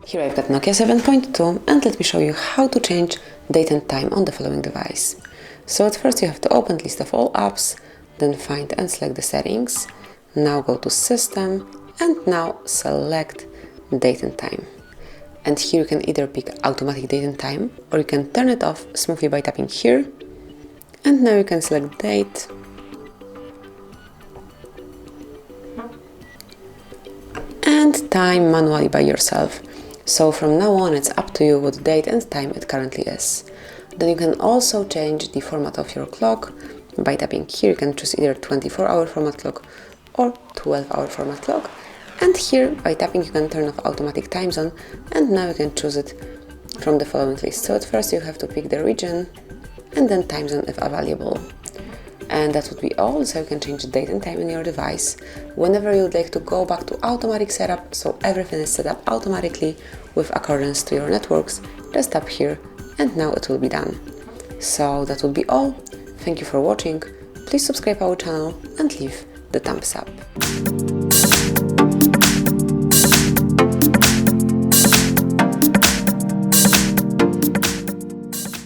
Here I've got Nokia 7.2 and let me show you how to change date and time on the following device. So at first you have to open list of all apps, then find and select the settings. Now go to System and now select date and time. And here you can either pick automatic date and time or you can turn it off smoothly by tapping here. And now you can select date and time manually by yourself. So from now on it's up to you what date and time it currently is. Then you can also change the format of your clock by tapping here. You can choose either 24-hour format clock or 12-hour format clock. And here by tapping you can turn off automatic time zone and now you can choose it from the following list. So at first you have to pick the region and then time zone if available. And that would be all, so you can change the date and time in your device. Whenever you would like to go back to automatic setup, so everything is set up automatically with accordance to your networks, just tap here and now it will be done. So that would be all. Thank you for watching. Please subscribe our channel and leave the thumbs up.